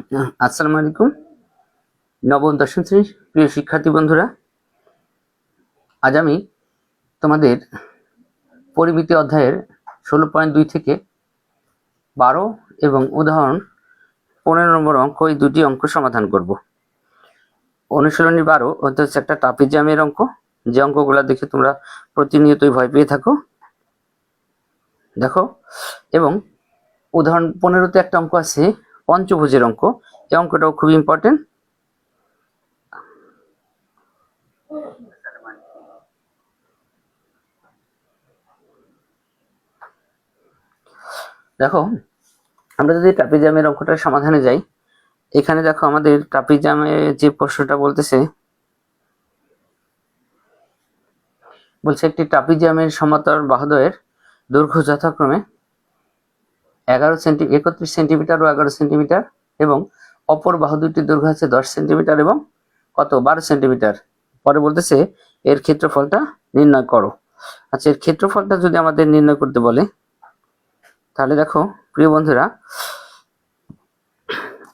আসসালামু আলাইকুম। নবম দশম শ্রেণীর প্রিয় শিক্ষার্থী বন্ধুরা, আজ আমি তোমাদের পরিমিতি অধ্যায়ের 16.2 থেকে 12 এবং উদাহরণ 15 নম্বর অঙ্ক, এই দুটি অঙ্ক সমাধান করব। অনুশীলনী 12 হচ্ছে একটা ট্রাপিজিয়ামের অঙ্ক, যে অঙ্কগুলো দেখে তোমরা প্রতিনিয়তই ভয় পেয়ে থাকো। দেখো, এবং উদাহরণ 15তে একটা অঙ্ক আছে পঞ্চভুজের অঙ্ক। এই অঙ্কটাও খুব ইম্পর্টেন্ট। দেখো, আমরা যদি ট্রাপিজিয়ামের অঙ্কটার সমাধানে যাই, এখানে দেখো আমাদের ট্রাপিজিয়ামে যে প্রশ্নটা বলছে একটি ট্রাপিজিয়ামের সমান্তরাল বাহুদ্বয়ের দৈর্ঘ্য যথাক্রমে 31 সেন্টিমিটার ও 11 সেন্টিমিটার, এবং অপর বাহু দুটির দৈর্ঘ্য আছে 10 সেন্টিমিটার এবং 12 সেন্টিমিটার। পরে বলতেছে এর ক্ষেত্রফলটা নির্ণয় করো। আচ্ছা, এর ক্ষেত্রফলটা যদি আমাদের নির্ণয় করতে বলে, তাহলে দেখো প্রিয় বন্ধুরা,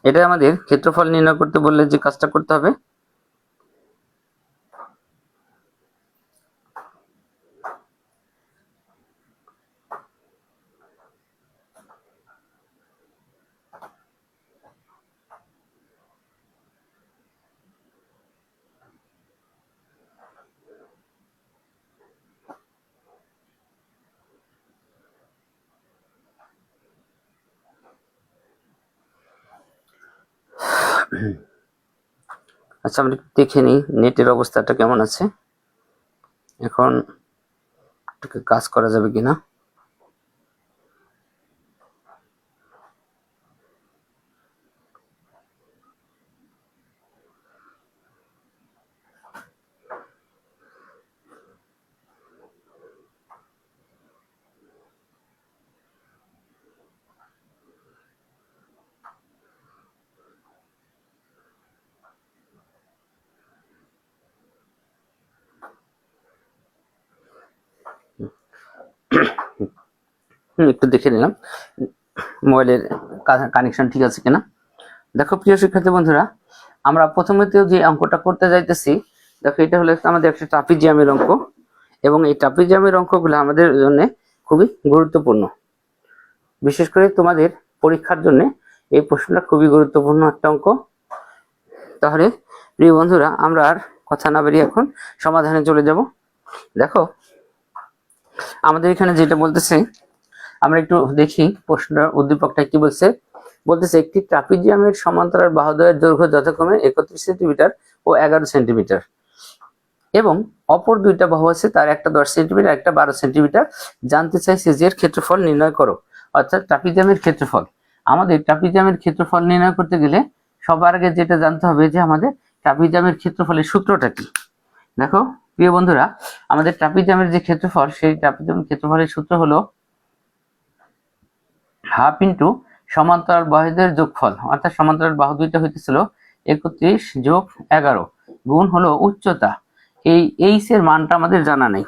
এটা আমাদের ক্ষেত্রফল নির্ণয় করতে বললে যে কাজটা করতে হবে, আচ্ছা আমরা একটু দেখে নিই নেটের অবস্থাটা কেমন আছে, এখন কাজ করা যাবে কিনা। একটু দেখে নিলাম মোবাইলের কানেকশন ঠিক আছে কিনা। দেখো প্রিয় শিক্ষার্থী বন্ধুরা, আমরা প্রথমেতেও যে অঙ্কটা করতে যাইতেছি, দেখো এটা হলো আমাদের একটা ট্রাপিজিয়ামের অঙ্ক, এবং এই ট্রাপিজিয়ামের অঙ্কগুলো আমাদের জন্য খুবই গুরুত্বপূর্ণ। বিশেষ করে তোমাদের পরীক্ষার জন্য এই প্রশ্নটা খুবই গুরুত্বপূর্ণ একটা অঙ্ক। তাহলে প্রিয় বন্ধুরা, আমরা আর কথা না বেরিয়ে এখন সমাধানে চলে যাব। দেখো আমাদের এখানে যেটা বলতেছে, আমরা একটু দেখি প্রশ্নটার উদ্দীপকটা কি বলতেছে একটি ট্রাপিজিয়ামের সমান্তরাল বাহুদ্বয়ের দৈর্ঘ্য যথাক্রমে 31 সেন্টিমিটার ও 11 সেন্টিমিটার, এবং অপর দুইটা বাহু আছে, তার একটা 10 সেন্টিমিটার, একটা 12 সেন্টিমিটার। জানতে চাইছে যে এর ক্ষেত্রফল নির্ণয় করো, অর্থাৎ ট্রাপিজিয়ামের ক্ষেত্রফল। আমাদের ট্রাপিজিয়ামের ক্ষেত্রফল নির্ণয় করতে গেলে সবার আগে যেটা জানতে হবে যে আমাদের ট্রাপিজিয়ামের ক্ষেত্রফলের সূত্রটা কি। দেখো প্রিয় বন্ধুরা, আমাদের ট্রাপিজিয়ামের যে ক্ষেত্রফল, সেই ট্রাপিজিয়ামের ক্ষেত্রফলের সূত্র হলো হাফ ইন্টু সমান্তরাল বাহুদের যোগফল, অর্থাৎ সমান্তরাল বাহু দুইটা হইতেছিল 31 যোগ 11 গুণ হলো উচ্চতা। এই এইচ এর মানটা আমাদের জানা নেই।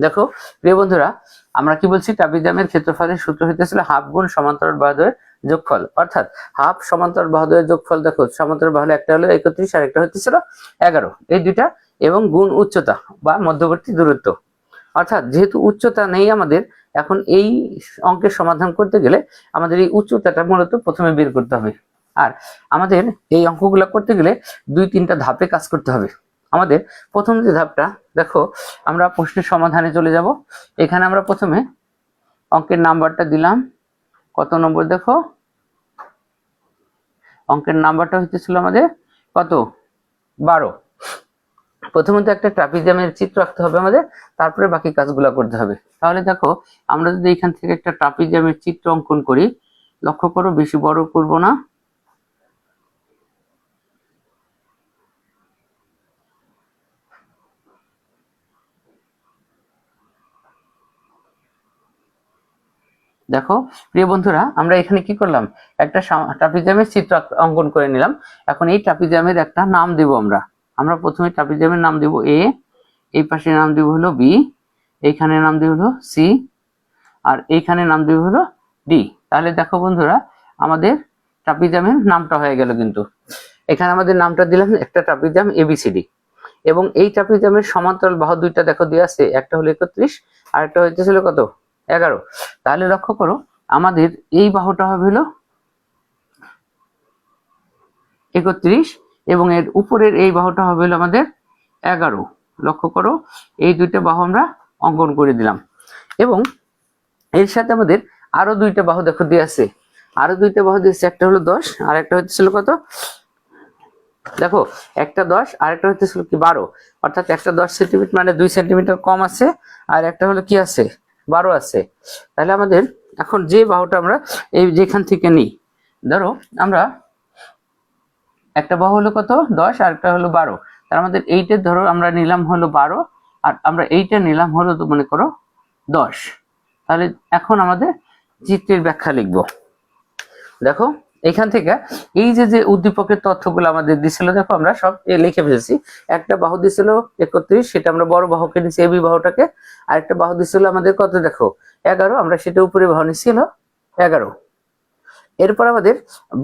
দেখো প্রিয় বন্ধুরা, আমরা কি বলছি, ট্রাপিজিয়ামের ক্ষেত্রফলের সূত্র হইতেছিল হাফ গুণ সমান্তরাল বাহুদের যোগফল, অর্থাৎ হাফ সমান্তরাল বাহুদের যোগফল। দেখো সমান্তরাল বাহু একটা হলো 31 আর একটা হইতেছিল 11, এই দুইটা, এবং গুণ উচ্চতা বা মধ্যবর্তী দূরত্ব। অর্থাৎ যেহেতু উচ্চতা নেই আমাদের, এখন এই অঙ্কের সমাধান করতে গেলে আমাদের এই উচ্চতাটা মূলত প্রথমে বের করতে হবে। আর আমাদের এই অঙ্কগুলো করতে গেলে 2-3টা ধাপে কাজ করতে হবে। আমাদের প্রথম যে ধাপটা, দেখো আমরা প্রশ্নের সমাধানে চলে যাব। এখানে আমরা প্রথমে অঙ্কের নাম্বারটা দিলাম, কত নম্বর দেখো, অঙ্কের নাম্বারটা হইতেছিল আমাদের কত, 12। প্রথমত একটা ট্রাপিজিয়ামের চিত্র আঁকতে হবে আমাদের, তারপরে বাকি কাজগুলো করতে হবে। তাহলে দেখো আমরা যদি এখান থেকে একটা ট্রাপিজিয়ামের চিত্র অঙ্কন করি, লক্ষ্য করো বেশি বড় করব না, দেখো প্রিয় বন্ধুরা, আমরা এখানে কি করলাম, একটা ট্রাপিজিয়ামের চিত্র অঙ্কন করে নিলাম। এখন এই ট্রাপিজিয়ামের একটা নাম দেব আমরা। আমরা প্রথমে ট্রাপিজিয়ামের নাম দেব এ, এই পাশে নাম দেব হলো বি, এইখানে নাম দেব হলো সি, আর এইখানে নাম দেব হলো ডি। তাহলে দেখো বন্ধুরা, আমাদের ট্রাপিজামের নামটা হয়ে গেল। কিন্তু এখানে আমাদের নামটা দিলাম একটা ট্রাপিজাম এবিসিডি, এবং এই ট্রাপিজামের সমান্তরাল বাহু দুইটা দেখো দেওয়া আছে, একটা হলো 31 আর একটা হইতেছিল কত 11। তাহলে লক্ষ্য করো আমাদের এই বাহুটা হবে হলো 31 এবং এর উপরের এই বাহুটা হবে হলো আমাদের 11। লক্ষ্য করো এই দুইটা বাহু আমরা অঙ্কন করে দিলাম, এবং এর সাথে আমাদের আরো দুইটা বাহু দেখো দিয়ে আছে, আরো দুইটা বাহু দিয়েছে, একটা হলো 10 আর একটা হইতেছিল কত দেখো, একটা 10 আর একটা হইতেছিল কি 12, অর্থাৎ একটা 10 সেন্টিমিটার মানে 2 সেন্টিমিটার কম আছে, আর একটা হলো কি আছে 12 আছে। তাহলে আমাদের এখন যে বাহুটা আমরা এই যেখান থেকে নিই, ধরো আমরা একটা বাহু হলো কত 10 আর একটা হলো 12, তার আমাদের এইটা ধরো আমরা নিলাম হলো 12 আর আমরা এইটা নিলাম হলো তো মনে করো 10। তাহলে এখন আমাদের চিত্রের ব্যাখ্যা লিখব। দেখো এখান থেকে এই যে যে উদ্দীপকের তথ্যগুলো আমাদের দিছিল দেখো আমরা সব লিখে ফেলছি। একটা বাহু দিছিল 31, সেটা আমরা বড় বাহুকে নিছি এবি বাহুটাকে, আর একটা বাহু দিছিল আমাদের কত দেখো 11, আমরা সেটা উপরে বাহু নিছি হলো 11। এরপর আমাদের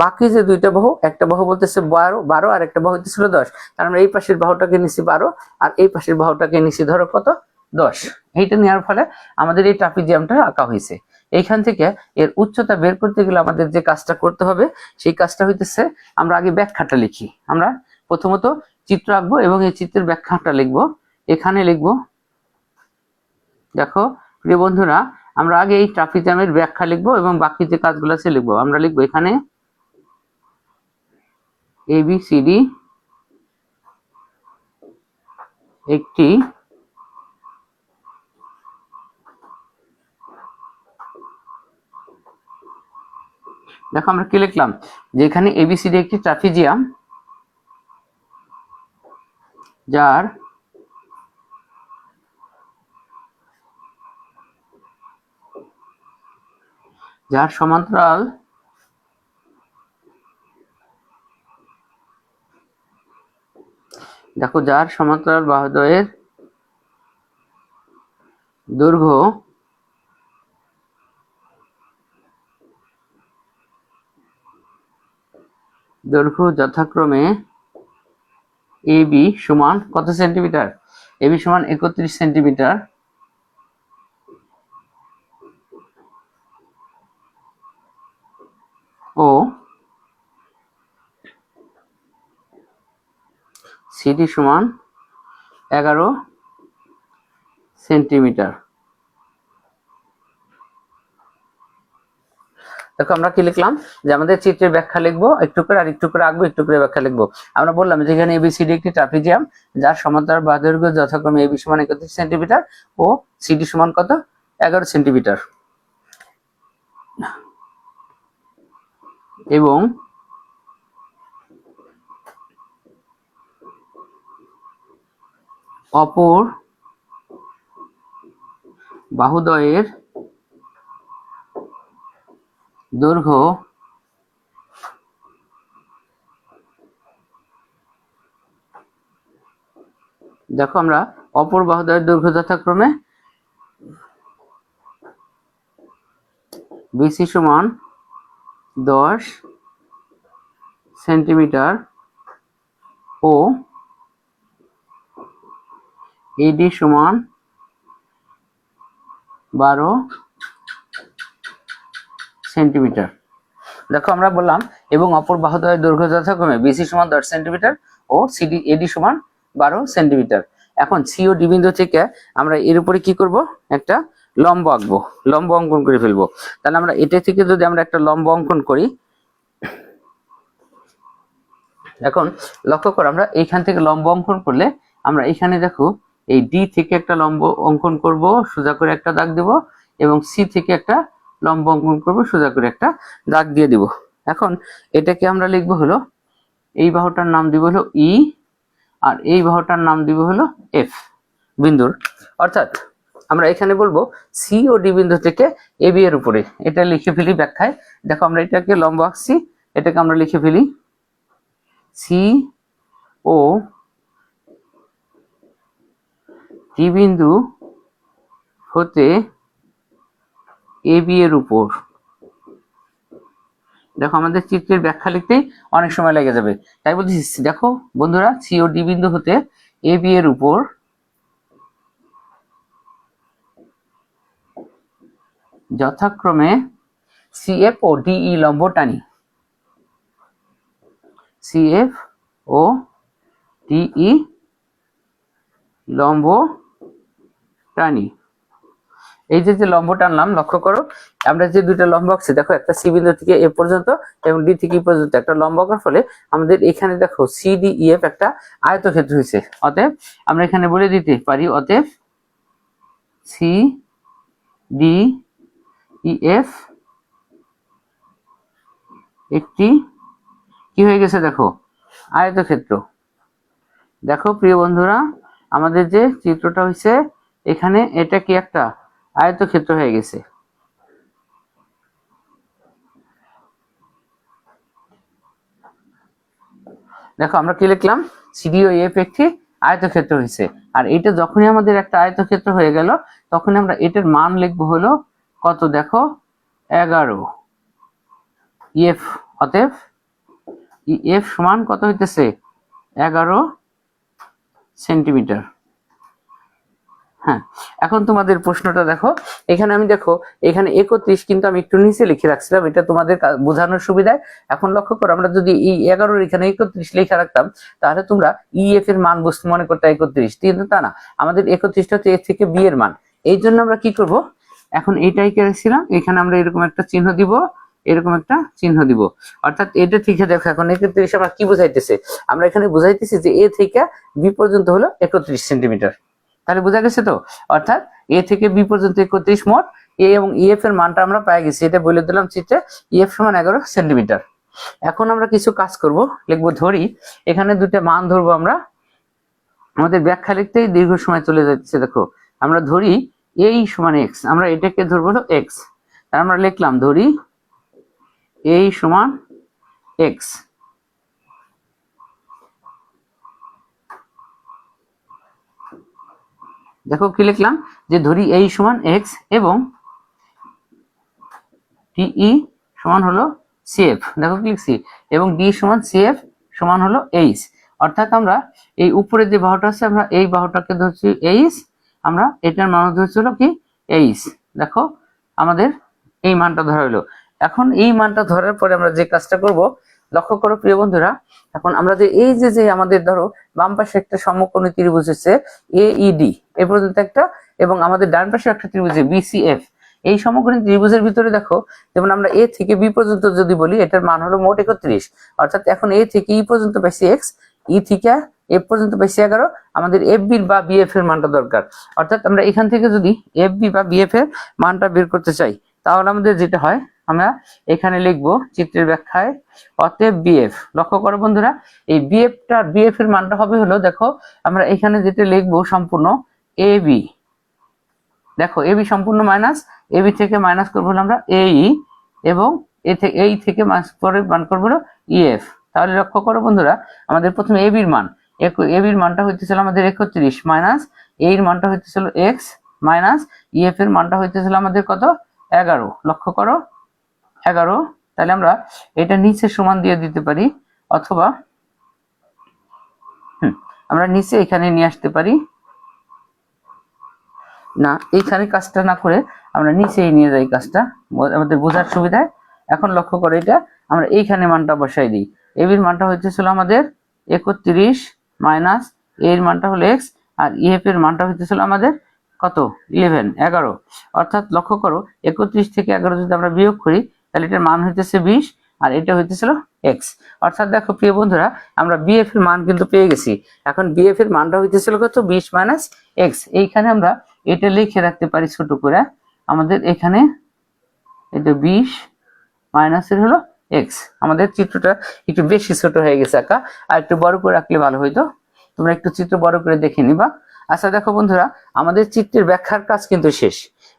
বাকি যে দুইটা বাহু, একটা বাহু বলতেছে 12 আর একটা বাহু হইতেছিল 10, তার আমরা এই পাশের বাহুটাকে নিছি 12 আর এই পাশের বাহুটাকে নিছি ধরো কত 10। এইটা নেওয়ার ফলে আমাদের এই ট্রাপিজিয়ামটা আঁকা হয়েছে। এইখান থেকে এর উচ্চতা বের করতে গেলে আমাদের যে কাজটা করতে হবে সেই কাজটা হইতেছে আমরা আগে ব্যাখ্যাটা লিখি। আমরা প্রথমত চিত্র আঁকবো এবং এই চিত্রের ব্যাখ্যাটা লিখবো। এখানে লিখবো, দেখো প্রিয় বন্ধুরা, আমরা আগে এই ট্রাপিজিয়ামের ব্যাখ্যা লিখবো এবং বাকি যে কাজগুলো আছে লিখবো। আমরা লিখবো এখানে এবিসিডি একটি দেখো আমরা কি লিখলাম যে এখানে এবিসিডি একটি ট্রাপিজিয়াম যার সমান্তরাল দেখো যার সমান্তরাল বাহুদ্বয়ের দৈর্ঘ্য যথাক্রমে এবি সমান কত সেন্টিমিটার, এবি সমান 31 সেন্টিমিটার ও সিডি সমান 11 সেন্টিমিটার। দেখো আমরা কি লিখলাম যে আমাদের চিত্রের ব্যাখ্যা লিখবো একটু করে, আর একটু করে আঁকবো, একটু করে ব্যাখ্যা লিখবো। আমরা বললাম যে এখানে এবিসিডি একটি ট্রাপিজিয়াম যার সমান্তরাল বাহু দৈর্ঘ্য যথাক্রমে এবি সমান 31 সেন্টিমিটার ও সিডি সমান কত 11 সেন্টিমিটার, এবং অপর বাহুদ্বয়ের দৈর্ঘ্য দেখো আমরা অপর বাহুদ্বয়ের দৈর্ঘ্য যথাক্রমে বিসি সমান 10 সেন্টিমিটার ও এডি সমান 12 সেন্টিমিটার। দেখো আমরা বললাম এবং অপর বাহুদ্বয়ের দৈর্ঘ্য যথাক্রমে বিসি সমান 10 সেন্টিমিটার ও সিডি এডি সমান 12 সেন্টিমিটার। এখন সি ও ডি বিন্দু থেকে আমরা এর উপরে কি করব একটা লম্ব আঁকবো, লম্ব অঙ্কন করে ফেলবো। তাহলে আমরা এটা থেকে যদি আমরা একটা লম্ব অঙ্কন করি, এখন লক্ষ্য করো আমরা এইখান থেকে লম্ব অঙ্কন করলে আমরা এখানে দেখো এই ডি থেকে একটা লম্ব অঙ্কন করব, সোজা করে একটা দাগ দেব, এবং সি থেকে একটা লম্ব অঙ্কন করব, সোজা করে একটা দাগ দিয়ে দিব। এখন এটাকে আমরা লিখবো হলো এই বাহুটার নাম দিব হলো ই আর এই বাহুটার নাম দিব হলো এফ বিন্দুর, অর্থাৎ আমরা এখানে বলবো সি ও ডি বিন্দু থেকে এ বি এর উপরে, এটা লিখে ফেলি ব্যাখ্যায়। দেখো আমরা এটাকে লম্ব আঁকছি, এটাকে আমরা লিখে ফেলি সি ও ডি বিন্দু হতে এ বি এর উপর দেখো আমাদের চিত্রের ব্যাখ্যা লিখতেই অনেক সময় লেগে যাবে, তাই বলছি দেখো বন্ধুরা, সি ও ডি বিন্দু হতে এ বি এর উপর যথাক্রমে সিএফ ও ডিই লম্ব টানি, সিএফ ও ডিই লম্ব টানি। এই যে যে লম্ব টানলাম, লক্ষ্য করো আমরা যে দুইটা লম্ব আঁকছি, দেখো একটা সি বিন্দু থেকে এ পর্যন্ত এবং ডি থেকে ই পর্যন্ত একটা লম্ব আঁকার ফলে আমাদের এখানে দেখো সি ডি ই এফ একটা আয়তক্ষেত্র হয়েছে। অতএব আমরা এখানে বলে দিতে পারি, অতএব সি ডি ই এফ একটি কি হয়ে গেছে দেখো আয়তক্ষেত্র। দেখো প্রিয় বন্ধুরা, আমাদের যে চিত্রটা হয়েছে এখানে এটা কি একটা আয়তক্ষেত্র হয়ে গেছে। দেখো আমরা কি লিখলাম, সিডি ও এফ একটি আয়তক্ষেত্র হয়েছে। আর এটা যখনই আমাদের একটা আয়তক্ষেত্র হয়ে গেল তখন আমরা এটার মান লিখবো হলো কত, দেখো 11 ইএফ। অতএব ইএফ সমান কত হইতেছে 11 সেন্টিমিটার। হ্যাঁ, এখন তোমাদের প্রশ্নটা দেখো, এখানে আমি দেখো এখানে 31 কিন্তু আমি একটু নিচে লিখে রাখছিলাম, এটা তোমাদের বোঝানোর সুবিধায়। এখন লক্ষ্য করো, আমরা যদি এই 11 এখানে 31 লিখে রাখতাম তাহলে তোমরা ইএফ এর মান বুঝতে মনে করতে 31, কিন্তু তা না, আমাদের 31টা হচ্ছে এ থেকে বি এর মান। এই জন্য আমরা কি করব, এখন এইটাই করেছিলাম, এখানে আমরা এরকম একটা চিহ্ন দিব, এরকম একটা চিহ্ন দিব। অর্থাৎ এটা ঠিক আছে। দেখো এখন 31 আমরা কি বুঝাইতেছে, আমরা এখানে বুঝাইতেছি যে এ থেকে বি পর্যন্ত হলো 31 সেন্টিমিটার। তাহলে বোঝা গেছে তো, অর্থাৎ এ থেকে বি পর্যন্ত 31, মোট এ এবং ইএফ এর মানটা আমরা পেয়ে গেছি, এটা বলে দিলাম চিত্রে, ইএফ সমান 11 সেন্টিমিটার। এখন আমরা কিছু কাজ করব, লিখবো ধরি, এখানে দুটো মান ধরবো আমরা, আমাদের ব্যাখ্যা লিখতেই দীর্ঘ সময় চলে যাচ্ছে। দেখো আমরা ধরি এই সমান এক্স, আমরা এটাকে ধরবো হলো এক্স, তার আমরা লিখলাম ধরি এই সমান এক্স। দেখো কি লিখলাম, যে ধরি এই সমান এক্স এবং ডিই সমান হলো সিএফ। দেখো কি লিখছি, এবং ডি সমান সিএফ সমান হলো এইচ। অর্থাৎ আমরা এই উপরে যে বাহুটা আছে আমরা এই বাহুটাকে ধরছি এইচ, আমরা এটার মান ধরছি হলো কি এইচ। দেখো আমাদের এই মানটা ধরা হলো। এখন এই মানটা ধরার পরে আমরা যে কাজটা করব, লক্ষ্য করো প্রিয় বন্ধুরা, এখন আমরা যে এই যে আমাদের ধরো বাম পাশে একটা সমকোণী ত্রিভুজ হচ্ছে এইডি এ পর্যন্ত একটা, এবং আমাদের ডান পাশে একটা ত্রিভুজ বিসিএফ। এই সমকোণী ত্রিভুজের ভিতরে দেখো, যেমন আমরা এ থেকে বি পর্যন্ত যদি বলি, এটার মান হলো মোট 31। অর্থাৎ এখন এ থেকে ই পর্যন্ত পাইছি এক্স, ই থেকে এফ পর্যন্ত পাইছি 11, আমাদের এফ বি বা বিএফ এর মানটা দরকার। অর্থাৎ আমরা এখান থেকে যদি এফ বি বা বিএফ এর মানটা বের করতে চাই, তাহলে আমাদের যেটা হয়, আমরা এখানে লিখবো চিত্রের ব্যাখ্যায় অতএব বিএফ। লক্ষ্য করো বন্ধুরা, এই বিএফ এর মানটা হবে হলো, দেখো আমরা এখানে যেটা লিখবো সম্পূর্ণ এ বি। দেখো এবি সম্পূর্ণ মাইনাস, এবি থেকে মাইনাস করবো হলো আমরা এই, এবং এই থেকে পরে মান করবো হলো ইএফ। তাহলে লক্ষ্য করো বন্ধুরা, আমাদের প্রথমে এবির মান, এবির মানটা হইতেছিল আমাদের 31 মাইনাস এর মানটা হইতেছিল এক্স মাইনাস ইএফ এর মানটা হইতেছিল আমাদের কত 11। লক্ষ্য করো 11। তাহলে আমরা এটা নিচে সমান দিয়ে দিতে পারি, অথবা আমরা নিচে এখানে নিয়ে আসতে পারি, না এইখানে কাজটা না করে আমরা নিচেই নিয়ে যাই কাজটা আমাদের বোঝার সুবিধায়। এখন লক্ষ্য করে এটা আমরা এইখানে মানটা বসাই দিই, এবির মানটা হইতেছিল আমাদের 31 মাইনাস এর মানটা হলো এক্স, আর ইএফ এর মানটা হইতেছিল আমাদের কত 11। অর্থাৎ লক্ষ্য করো 31 থেকে 11 যদি আমরা বিয়োগ করি তাহলে এটার মান হইতেছে 20, আর এটা হইতেছিল এক্স। অর্থাৎ দেখো প্রিয় বন্ধুরা, আমরা বিএফ এর মান কিন্তু পেয়ে গেছি। এখন বিএফ এর মানটা হইতেছিল কত 20 মাইনাস এক্স। এইখানে আমরা এটা লিখে রাখতে পারি ছোট করে, আমাদের এখানে এটা 20 মাইনাসের হলো এক্স। আমাদের চিত্রটা একটু বেশি ছোট হয়ে গেছে আঁকা, আর একটু বড় করে রাখলে ভালো হইতো, তোমরা একটু চিত্র বড় করে দেখে নিবা। আচ্ছা দেখো বন্ধুরা, আমাদের চিত্রের ব্যাখ্যার কাজ কিন্তু শেষ।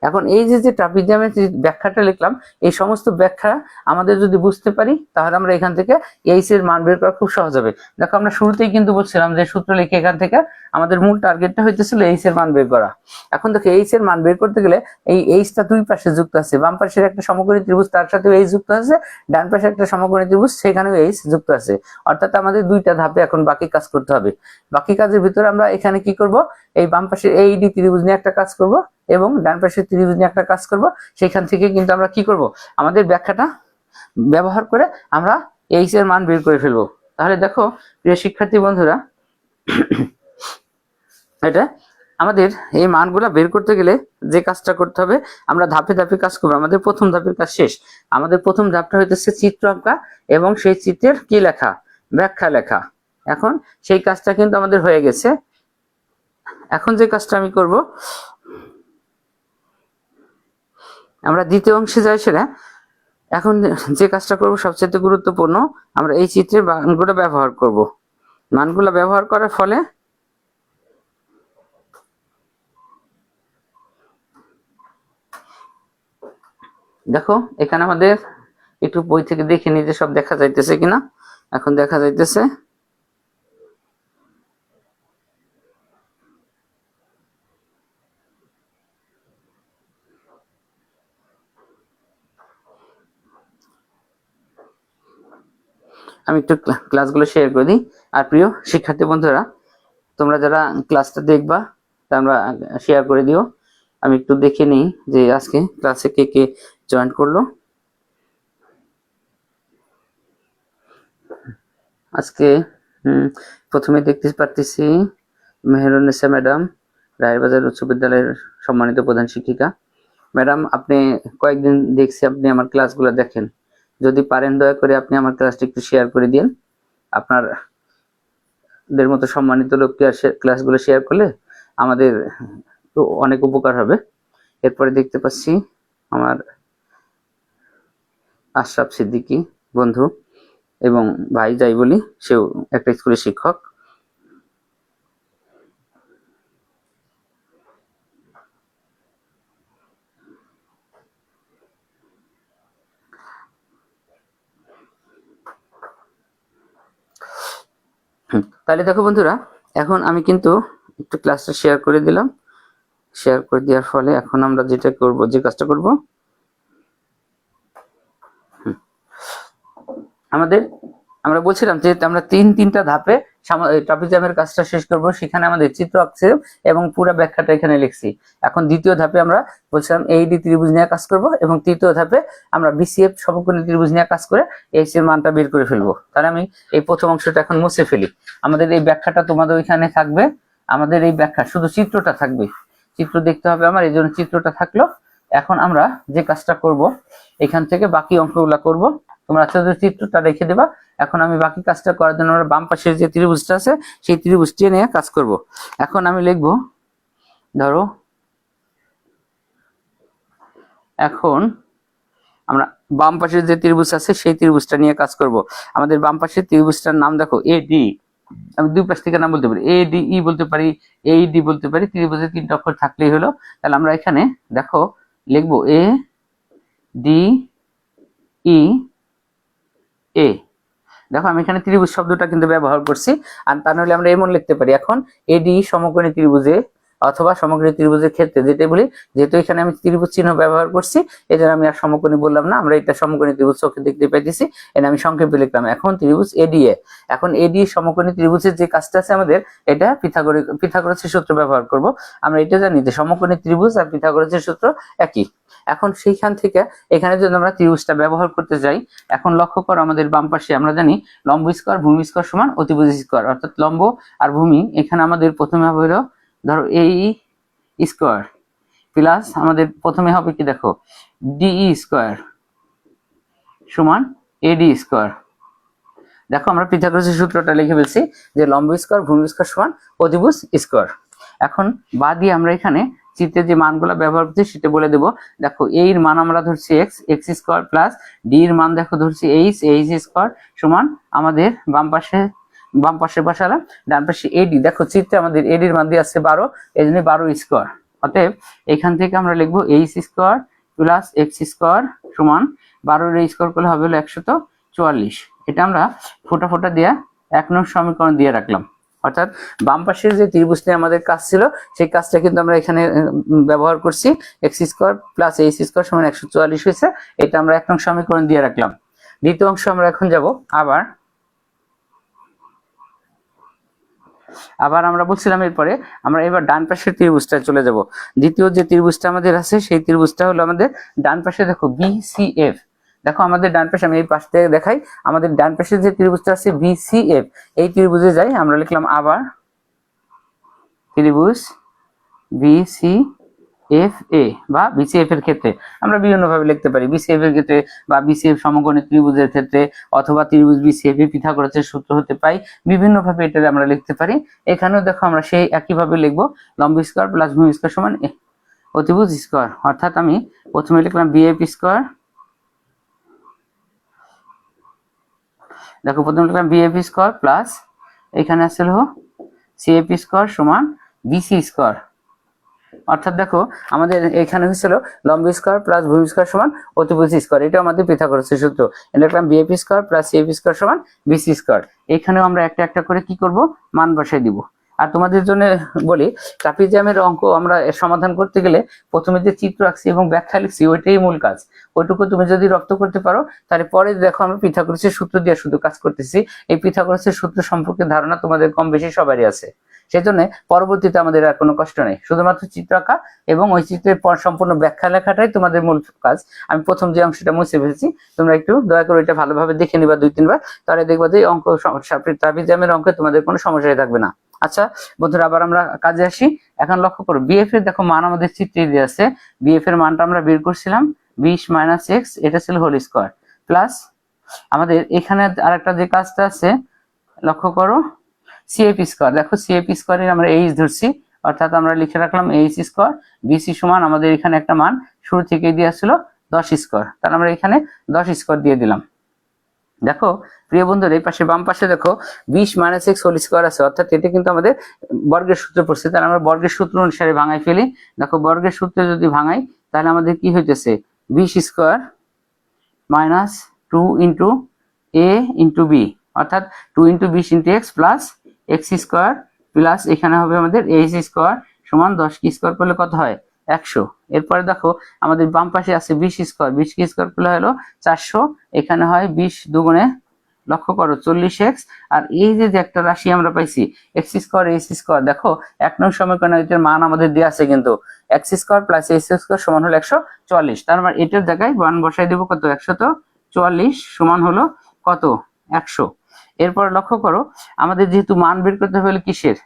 এখন এই যে ট্রাপিজিয়ামের যে ব্যাখ্যাটা লিখলাম, এই সমস্ত ব্যাখ্যা আমাদের যদি বুঝতে পারি তাহলে আমরা এখান থেকে এইচ এর মান বের করা খুব সহজ হবে। দেখো আমরা শুরুতেই কিন্তু বলছিলাম যে সূত্র লিখে এখান থেকে আমাদের মূল টার্গেটটা হইতেছিল এইচ এর মান বের করা। এখন দেখো এইচ এর মান বের করতে গেলে এই এইচটা দুই পাশে যুক্ত আছে, বাম পাশের একটা সমকোণী ত্রিভুজ তার সাথেও এইচ যুক্ত আছে, ডান পাশে একটা সমকোণী ত্রিভুজ সেখানেও এইচ যুক্ত আছে। অর্থাৎ আমাদের দুইটা ধাপে এখন বাকি কাজ করতে হবে। বাকি কাজের ভিতরে আমরা এখানে কি করব, এই বাম পাশের এইডি ত্রিভুজ নিয়ে একটা কাজ করব এবং ডান পাশের ত্রিভুজ নিয়ে একটা কাজ করব। সেখান থেকে কিন্তু আমরা কি করব, আমাদের ব্যাখ্যাটা ব্যবহার করে আমরা এইচ এর মান বের করে ফেলবো। তাহলে দেখো প্রিয় শিক্ষার্থী বন্ধুরা, এটা আমাদের এই মানগুলা বের করতে গেলে যে কাজটা করতে হবে, আমরা ধাপে ধাপে কাজ করবো। আমাদের প্রথম ধাপের কাজ শেষ। আমাদের প্রথম ধাপটা হইতেছে চিত্র আঁকা এবং সেই চিত্রের কি লেখা, ব্যাখ্যা লেখা। এখন সেই কাজটা কিন্তু আমাদের হয়ে গেছে। এখন যে কাজটা আমি করব, আমরা দ্বিতীয় অংশে যাই। সেটা এখন যে কাজটা করব সবচেয়ে গুরুত্বপূর্ণ, আমরা এই চিত্রের মানগুলো ব্যবহার করব। মানগুলো ব্যবহার করার ফলে দেখো এখানে আমাদের একটু বই থেকে দেখে নিতে সব দেখা যাইতেছে কিনা। এখন দেখা যাইতেছে। আমি একটু ক্লাসগুলো শেয়ার করে দিই। আর প্রিয় শিক্ষার্থী বন্ধুরা, তোমরা যারা ক্লাসটা দেখবা তা আমরা শেয়ার করে দিও। আমি একটু দেখে নিই যে আজকে ক্লাসে কে কে জয়েন করলো। আজকে প্রথমে দেখতে পারতেছি মেহেরুন্নেসা ম্যাডাম, রায়েরবাজার উচ্চ বিদ্যালয়ের সম্মানিত প্রধান শিক্ষিকা। ম্যাডাম, আপনি কয়েকদিন দেখছি আপনি আমার ক্লাসগুলো দেখেন। যদি পারেন দয়া করে আপনি আমার ক্লাসটি একটু শেয়ার করে দিন। আপনাদের মতো সম্মানিত লোককে ক্লাসগুলো শেয়ার করলে আমাদের তো অনেক উপকার হবে। এরপরে দেখতে পাচ্ছি আমার আশরাফ সিদ্দিকী বন্ধু এবং ভাই যাই বলি, সেও একটা স্কুলের শিক্ষক। তাহলে দেখো বন্ধুরা, এখন আমি কিন্তু একটু ক্লাসটা শেয়ার করে দিলাম। শেয়ার করে দেওয়ার ফলে এখন আমরা যেটা করব, যে কাজটা করব, আমরা বলছিলাম যে আমরা তিনটা ধাপে ট্রাপিজিয়ামের কাজটা শেষ করব। সেখানে আমাদের চিত্র আঁকছে এবং পুরো ব্যাখ্যাটা এখানে লিখছি। এখন দ্বিতীয় ধাপে আমরা বলছিলাম এইডি ত্রিভুজ নিয়ে কাজ করব এবং তৃতীয় ধাপে আমরা বিসিএফ সমকোণী ত্রিভুজ নিয়ে কাজ করে এইচ এর মানটা বের করে ফেলবো। তাহলে আমি এই প্রথম অংশটা এখন মুছে ফেলি। আমাদের এই ব্যাখ্যাটা তোমাদের ওইখানে থাকবে, আমাদের এই ব্যাখ্যা শুধু চিত্রটা থাকবে। চিত্র দেখতে হবে আমার, এই জন্য চিত্রটা থাকলো। এখন আমরা যে কাজটা করব, এখান থেকে বাকি অঙ্কগুলা করব। তোমরা শুধু চিত্রটা রেখে দেবা। এখন আমি বাকি কাজটা করার জন্য আমরা বাম পাশের যে ত্রিভুজটা আছে সেই ত্রিভুজটি নিয়ে কাজ করব। এখন আমি লিখব, ধরো এখন আমরা বাম পাশের যে ত্রিভুজ আছে সেই ত্রিভুজটা নিয়ে কাজ করব। আমাদের বাম পাশের ত্রিভুজটার নাম দেখো এডি। আমি দুই পাশ থেকে নাম বলতে পারি, এ ডি ই বলতে পারি, এইডি বলতে পারি। ত্রিভুজের তিনটা অক্ষর থাকলেই হলো। তাহলে আমরা এখানে দেখো লিখবো এ ডি ই এ। দেখো আমি এখানে ত্রিভুজ শব্দটা কিন্তু ব্যবহার করছি। আর তা নাহলে আমরা এমন লিখতে পারি, এখন এডি সমকোণী ত্রিভুজে অথবা সমকোণী ত্রিভুজের ক্ষেত্রে যেটা বলি, যেহেতু এখানে আমি ত্রিভুজ চিহ্ন ব্যবহার করছি এই জন্য আমি আর সমকোণী বললাম না, আমরা এটা সমকোণী ত্রিভুজ চোখে দেখতে পাইতেছি, এটা আমি সংক্ষেপে লিখলাম। এখন ত্রিভুজ এডিএ, এখন এডি সমকোণী ত্রিভুজের যে কাজটা আছে আমাদের, এটা পিথাগোরাসের সূত্র ব্যবহার করব। আমরা এটা জানি যে সমকোণী ত্রিভুজ আর পিথাগোরাসের সূত্র একই। এখন সেইখান থেকে এখানে যদি আমরা ত্রিভুজটা ব্যবহার করতে যাই, এখন লক্ষ্য করো আমাদের বাম পাশে আমরা জানি লম্ব স্কয়ার ভূমি স্কয়ার সমান অতিভুজ স্কয়ার, অর্থাৎ লম্ব আর ভূমি। এখানে আমাদের প্রথমে হবে হলো ধরো এই স্কয়ার প্লাস আমাদের প্রথমে হবে কি দেখো ডিই স্কয়ার সমান এডি স্কয়ার। দেখো আমরা পিথাগোরাসের সূত্রটা লিখে ফেলছি যে লম্ব স্কয়ার ভূমি স্কয়ার সমান অতিভুজ স্কয়ার। এখন বাদ দিয়ে আমরা এখানে চিত্রে যে মানগুলো ব্যবহার করছি সেটা বলে দেব। দেখো এ এর মান আমরা ধরছি এক্স স্কয়ার প্লাস ডি এর মান দেখো ধরছি এইচ স্কয়ার সমান আমাদের বাম পাশে বসালাম, ডান পাশে এডি। দেখো চিত্রে আমাদের এডির মান দিয়ে আছে 12, এই জন্য 12 স্কয়ার। অতএব এখান থেকে আমরা লিখবো H square plus x square সমান 12 স্কোয়ার করলে হবে হলো 144। এটা আমরা ফোটা ফোটা দিয়ে 1 নং সমীকরণ দিয়ে রাখলাম। অর্থাৎ বাম পাশের যে ত্রিভুজটি আমাদের কাজ ছিল সেই কাজটা কিন্তু আমরা এখানে ব্যবহার করছি। X square plus H square সমান 144 হয়েছে, এটা আমরা 1 নং সমীকরণ দিয়ে রাখলাম। দ্বিতীয় অংশ আমরা এখন যাব। আবার আমরা বলছিলাম এরপরে আমরা এবার ডান পাশের ত্রিভুজটা চলে যাব। দ্বিতীয় যে ত্রিভুজটা আমাদের আছে সেই ত্রিভুজটা হলো আমাদের ডান পাশে, দেখো বিসিএফ। দেখো আমাদের ডান পাশে, আমি এই পাশ থেকে দেখাই, আমাদের ডান পাশে যে ত্রিভুজটা আছে বিসিএফ, এই ত্রিভুজে যাই। আমরা লিখলাম আবার ত্রিভুজ বিসিএফ এ বা বিসিএফ এর ক্ষেত্রে আমরা বিভিন্ন ভাবে লিখতে পারি। বিসিএফ এর ক্ষেত্রে বা বিসিএফ সমকোণী ত্রিভুজের ক্ষেত্রে অথবা ত্রিভুজ বিসিএফ এর পিথাগোরাসের সূত্র হতে পাই, বিভিন্ন ভাবে এটা আমরা লিখতে পারি। এখানেও দেখো আমরা সেই একই ভাবে লিখবো, লম্ব স্কয়ার প্লাস ভূমি স্কয়ার সমান অতিভুজ স্কয়ার। অর্থাৎ আমি প্রথমে লিখলাম বিএফ স্কয়ার, দেখো প্রথমে লিখলাম বিএফ স্কয়ার প্লাস এখানে আসলে সিএফ স্কয়ার সমান বিসি স্কয়ার। অর্থাৎ দেখো আমাদের এখানে হয়েছিল লম্ব স্কয়ার প্লাস ভূমি স্কয়ার সমান অতিভুজ স্কয়ার, এটা আমাদের পিথাগোরাসের সূত্র। লিখলাম BF square plus CF square সমান বিসি স্কয়ার। এখানেও আমরা একটা একটা করে কি করব, মান বসাই দিব। আর তোমাদের জন্য বলি, ট্রাপিজিয়ামের অঙ্ক আমরা সমাধান করতে গেলে প্রথমে যে চিত্র আঁকছি এবং ব্যাখ্যা লিখছি ওইটাই মূল কাজ। ওইটুকু তুমি যদি রপ্ত করতে পারো তাহলে পরে দেখো আমরা পিথাগোরাসের সূত্র দিয়ে শুধু কাজ করতেছি। এই পিথাগোরাসের সূত্র সম্পর্কে ধারণা তোমাদের কম বেশি সবারই আছে, সেজন্য পরবর্তীতে আমাদের আর কোনো কষ্ট নেই, শুধুমাত্র চিত্র আঁকা এবং ওই চিত্রের পর সম্পূর্ণ ব্যাখ্যা লেখাটাই তোমাদের মূল কাজ। আমি প্রথম যে অংশটা মুছে ফেলেছি, তোমরা একটু দয়া করে এটা ভালোভাবে দেখে নিবা 2-3 বার, তাহলে দেখবা যে অঙ্ক ট্রাপিজিয়ামের অঙ্কে তোমাদের কোনো সমস্যাই থাকবে না। আচ্ছা বন্ধুরা, আবার আমরা কাজে আসি। এখন লক্ষ্য করো, বিএফ এর দেখো মান আমাদের চিত্রে দিয়ে আছে। বিএফ এর মানটা আমরা বের করছিলাম 20 - x, এটা ছিল হোল স্কয়ার, প্লাস আমাদের এখানে আরেকটা যে কাজটা আছে লক্ষ্য করো, সিএফ স্কয়ার। দেখো সিএফ স্কয়ারের আমরা এইচ ধরছি, অর্থাৎ আমরা লিখে রাখলাম এইচ স্কয়ার। বিসি সমান আমাদের এখানে একটা মান শুরু থেকেই দেওয়া ছিল 10 স্কয়ার, তাহলে আমরা এখানে 10 স্কয়ার দিয়ে দিলাম। দেখো প্রিয় বন্ধুরা, এই পাশে বাম পাশে দেখো 20 - x হোল স্কয়ার আছে, অর্থাৎ এটা কিন্তু আমাদের বর্গের সূত্র পড়ছে, তাহলে আমরা বর্গের সূত্র অনুসারে ভাঙাই ফেলি। দেখো বর্গের সূত্রে যদি ভাঙাই তাহলে আমাদের কি হইতেছে, 20 square minus 2 into a into b, অর্থাৎ 2 into 20 into x plus x square plus এখানে হবে আমাদের h স্কয়ার সমান 10 কি স্কয়ার করলে কত হয়, 100। এরপরে দেখো আমাদের বাম পাশে আছে 20 স্কয়ার, 20 কি স্কয়ার করলে হলো 400, এখানে হয় 20 দুগুণে লক্ষ্য করো 40x, আর এই যে একটা রাশি আমরা পাইছি x স্কয়ার h স্কয়ার, দেখো 1 নং সমীকরণে এটার মান আমাদের দেয়া আছে কিন্তু x square plus h square সমান হলো 144। তার মানে এটার জায়গায় মান বসাই দেব কত, 144 সমান হলো কত, 100। এরপর লক্ষ্য করো আমাদের যেহেতু মান বের করতে হলে কিসের,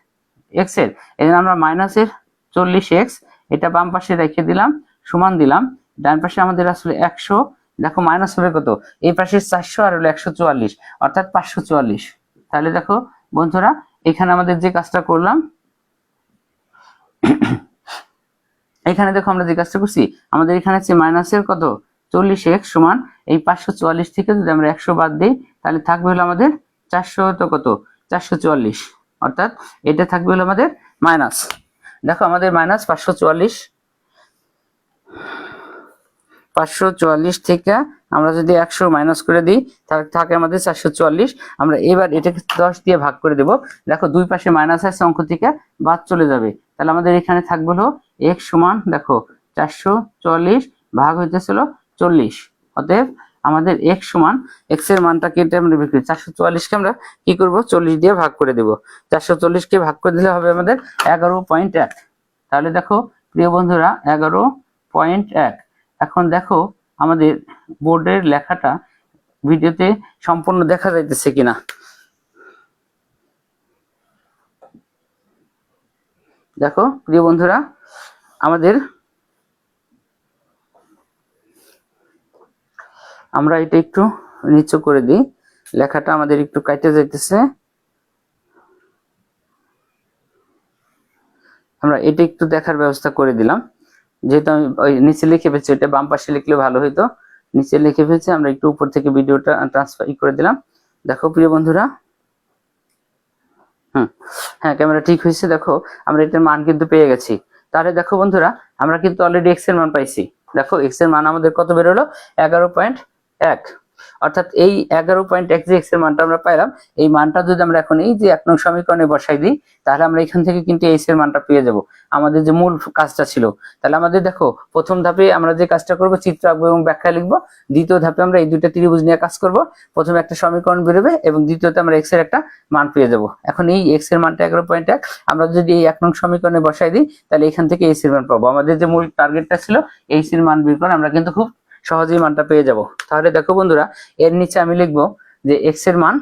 x এর, এজন্য আমরা মাইনাসের 40x এটা বাম পাশে রেখে দিলাম, সমান দিলাম। ডান পাশে আমাদের আসলে 100, দেখো মাইনাস হবে কত, এই পাশে 400 আর হলো 144, অর্থাৎ 544। তাহলে দেখো বন্ধুরা এখানে আমাদের যে কাজটা করলাম, এখানে দেখো আমরা যে কাজটা করছি, আমাদের এখানে আছে মাইনাসের কত 40x সমান এই 544 থেকে যদি আমরা 100 বাদ দিই তাহলে থাকবে হলো আমাদের 400 তো কত 444, অর্থাৎ এটা থাকবে হলো আমাদের মাইনাস। দেখো আমাদের মাইনাস 544 থেকে আমরা যদি 100 মাইনাস করে দিই তাহলে থাকে আমাদের 444। আমরা এবার এটাকে 10 দিয়ে ভাগ করে দেব। দেখো দুই পাশে মাইনাস আছে, অঙ্ক থেকে বাদ চলে যাবে, তাহলে আমাদের এখানে থাকবে হলো x সমান দেখো 444 ভাগ হইতেছিল 40, অতএব আমাদের x সমান x এর মানটা কেটে আমরা বের করি, 444 কে আমরা কি করব 40 দিয়ে ভাগ করে দেব। 440 কে ভাগ করে দিলে হবে আমাদের 11.1। তাহলে দেখো প্রিয় বন্ধুরা 11.1। এখন দেখো আমাদের বোর্ডের লেখাটা ভিডিওতে সম্পূর্ণ দেখা যাইতেছে কিনা। দেখো প্রিয় বন্ধুরা আমরা এটা একটু নিচু করে দিই, লেখাটা আমাদের একটু কাটে যাইতেছে। আমরা এটা একটু দেখার ব্যবস্থা করে দিলাম, যেহেতু আমি ওই নিচে লিখে ফেলছি, এটা বাম পাশে লিখলে ভালো হইতো, নিচে লিখে ফেলছি, আমরা একটু উপর থেকে ভিডিওটা ট্রান্সফার করে দিলাম। দেখো প্রিয় বন্ধুরা, হ্যাঁ ক্যামেরা ঠিক হয়েছে। দেখো আমরা এটার মান কিন্তু পেয়ে গেছি, তাহলে দেখো বন্ধুরা আমরা কিন্তু অলরেডি এক্স এর মান পাইছি। দেখো এক্স এর মান আমাদের কত বেরোলো, 11.1। অর্থাৎ এই 11.1 যে এক্স এর মানটা আমরা পাইলাম, এই মানটা যদি আমরা এখন এই যে 1 নং সমীকরণে বসাই দিই, তাহলে আমরা এখান থেকে কিন্তু এক্স এর মানটা পেয়ে যাব, আমাদের যে মূল কাজটা ছিল। তাহলে আমাদের দেখো প্রথম ধাপে আমরা যে কাজটা করব, চিত্র আঁকবো এবং ব্যাখ্যা লিখবো। দ্বিতীয় ধাপে আমরা এই দুইটা ত্রিভুজ নিয়ে কাজ করব। প্রথমে একটা সমীকরণ বেরোবে এবং দ্বিতীয়তে আমরা এক্স এর একটা মান পেয়ে যাব। এখন এই এক্স এর মানটা 11.1 আমরা যদি এই 1 নং সমীকরণে বসাই দিই, তাহলে এখান থেকে এইচ এর মান পাবো। আমাদের যে মূল টার্গেটটা ছিল এইচ এর মান বের করে আমরা কিন্তু খুব সহজেই মানটা পেয়ে যাব। তাহলে দেখো বন্ধুরা, এর নিচে আমি লিখবো যে এক্স এর মান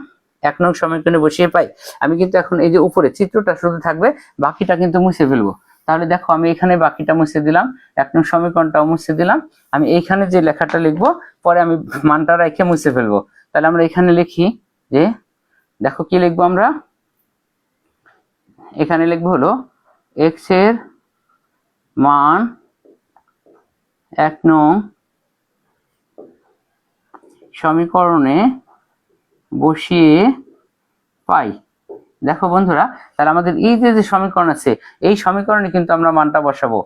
1 নং সমীকরণে বসিয়ে পাই। আমি কিন্তু এখন এই যে উপরে চিত্রটা শুধু থাকবে, বাকিটা কিন্তু মুছে ফেলবো। তাহলে দেখো আমি এখানে বাকিটা মুছে দিলাম, 1 নং সমীকরণটাও মুছে দিলাম। আমি এইখানে যে লেখাটা লিখবো পরে আমি মানটা রেখে মুছে ফেলবো। তাহলে আমরা এখানে লিখি যে, দেখো কি লিখবো আমরা, এখানে লিখবো হলো এক্স এর মান 1 নং সমীকরণে বসিয়ে পাই। দেখো বন্ধুরা, তাহলে আমাদের এই যে সমীকরণ আছে, এই সমীকরণে কিন্তু আমরা মানটা বসাবো,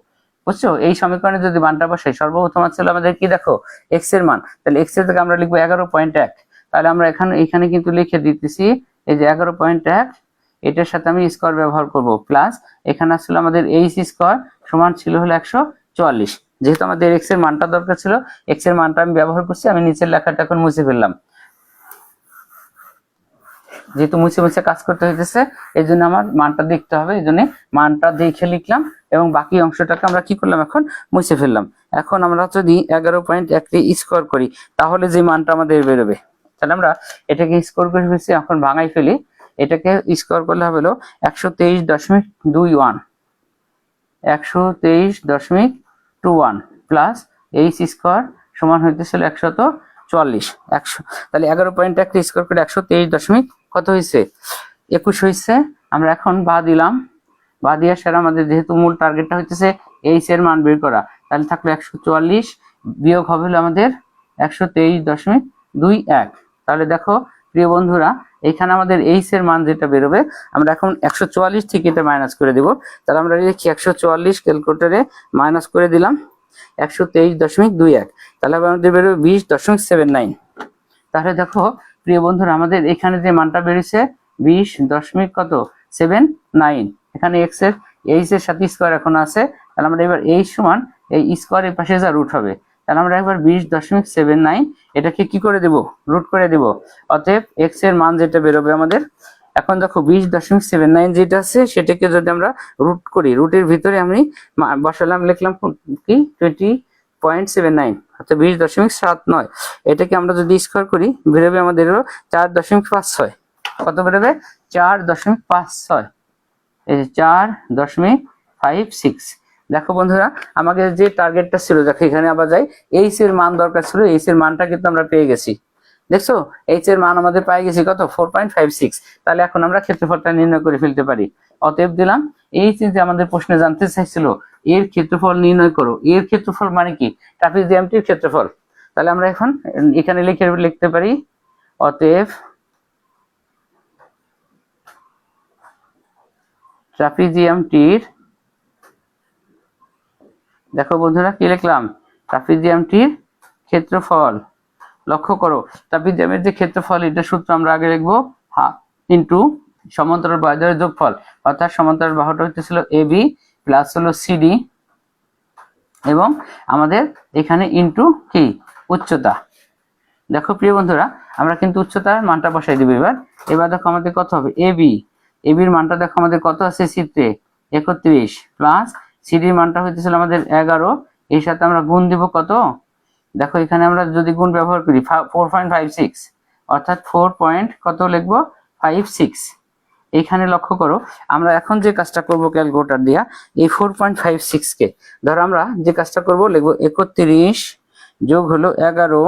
বুঝছো? এই সমীকরণে যদি মানটা বসাই, সর্বপ্রথম ছিল আমাদের কি, দেখো এক্স এর মান। তাহলে এক্স এর থেকে আমরা লিখবো 11.1। তাহলে আমরা এখানে কিন্তু লিখে দিতেছি এই যে 11.1, এটার সাথে আমি স্কোয়ার ব্যবহার করব, প্লাস এখানে আসলে আমাদের এইচ স্কোয়ার সমান ছিল হলো 144। যেহেতু আমাদের এক্স এর মানটা দরকার ছিল, এক্স এর মানটা আমি ব্যবহার করছি। আমি নিচের লেখাটা এখন মুছে ফেললাম, যেহেতু মুছে মুছে কাজ করতে হইতেছে, এই জন্য আমার মানটা দেখতে হবে, এই জন্য মানটা দেখে লিখলাম এবং বাকি অংশটাকে আমরা কি করলাম, এখন মুছে ফেললাম। এখন আমরা যদি 11.1 কে স্কোয়ার করি, তাহলে যে মানটা আমাদের বেরোবে, তাহলে আমরা এটাকে স্কোয়ার করে ফেলছি, এখন ভাঙাই ফেলি। এটাকে স্কোয়ার করলে হবে হলো 123.21, 123.21 প্লাস এইচ স্কোয়ার সমান হইতেছিল 144। 100, তাহলে 11.1 স্কোয়ার করে 123 কত হয়েছে, 21 হয়েছে। আমরা এখন বা দিলাম, বা দিয়ে সেরা আমাদের যেহেতু মূল টার্গেটটা হইতেছে এইচ এর মান বের করা, তাহলে থাকলো 144 বিয়োগ হবে হলো আমাদের 123.21। তাহলে দেখো প্রিয় বন্ধুরা, এখানে আমাদের এইচ এর মান যেটা বেরোবে, আমরা এখন 144 থেকে এটা মাইনাস করে দিব। তাহলে আমরা লিখি 144 ক্যালকুলেটরে মাইনাস করে দিলাম 123.21, তাহলে আমাদের বেরোবে 20.79। তাহলে দেখো প্রিয় বন্ধুরা, আমাদের এখানে যে মানটা বেরিয়েছে 20.79। এখানে এক্স এর এইচ এর সাথে স্কোয়ার এখন আছে, তাহলে আমরা এবার এইচ সমান এই স্কোয়ার এর পাশে যা রুট হবে, তাহলে আমরা একবার 20.79 এটাকে কি করে দেব, রুট করে দেব। অতএব এক্স এর মান যেটা বেরোবে আমাদের, এখন দেখো 20.79 যেটা আছে সেটাকে যদি আমরা রুট করি, রুটের ভিতরে আমি বসালাম, লিখলাম কি 20.79, অর্থাৎ 20.79। এটাকে আমরা যদি স্কোয়ার করি বেরোবে আমাদের 4.56। কত বেরোবে, 4.56। এই যে 4.56। দেখো বন্ধুরা, আমাদের যে টার্গেটটা ছিল, দেখো এখানে আবার যাই, এইচ এর মান দরকার ছিল, এইচ এর মানটা কিন্তু আমরা পেয়ে গেছি। দেখছো এইচ এর মান আমাদের পেয়ে গেছি কত, 4.56। তাহলে এখন আমরা ক্ষেত্রফলটা নির্ণয় করে ফেলতে পারি। অতএব দিলাম এইচ যে আমাদের প্রশ্নে জানতে চাইছিল, এর ক্ষেত্রফল নির্ণয় করো। এর ক্ষেত্রফল মানে কি, ট্রাপিজিয়ামটির ক্ষেত্রফল। তাহলে আমরা এখন এখানে লিখতে পারি, অতএব ট্রাপিজিয়ামটির, দেখো বন্ধুরা কি লিখলাম, ট্রাপিজিয়ামটির ক্ষেত্রফল। লক্ষ্য করো ট্রাপিজিয়ামের যে ক্ষেত্রফল, এটা সূত্র আমরা আগে লিখবো হাফ ইন্টু সমান্তরাল বাহুদ্বয়ের যোগফল, অর্থাৎ সমান্তরাল বাহুটা হইতেছিল এবি প্লাস হলো সিডি এবং আমাদের এখানে ইন্টু কি উচ্চতা। দেখো প্রিয় বন্ধুরা, আমরা কিন্তু উচ্চতার মানটা বসাই দিব। এবার দেখো আমাদের কত হবে, এবির মানটা দেখো আমাদের কত আছে চিত্রে, 31 প্লাস সিডির মানটা হইতেছিল আমাদের 11। এর সাথে আমরা গুণ দিব কত, দেখো এখানে আমরা যদি গুণ ব্যবহার করি 4.56, অর্থাৎ 4 পয়েন্ট কত লিখবো 56। এইখানে লক্ষ্য করো, আমরা এখন যে কাজটা করব ক্যালকুলেটর দিয়া, এই 4.56 কে ধরো আমরা যে কাজটা করব লিখবো 31 যোগ হলো 11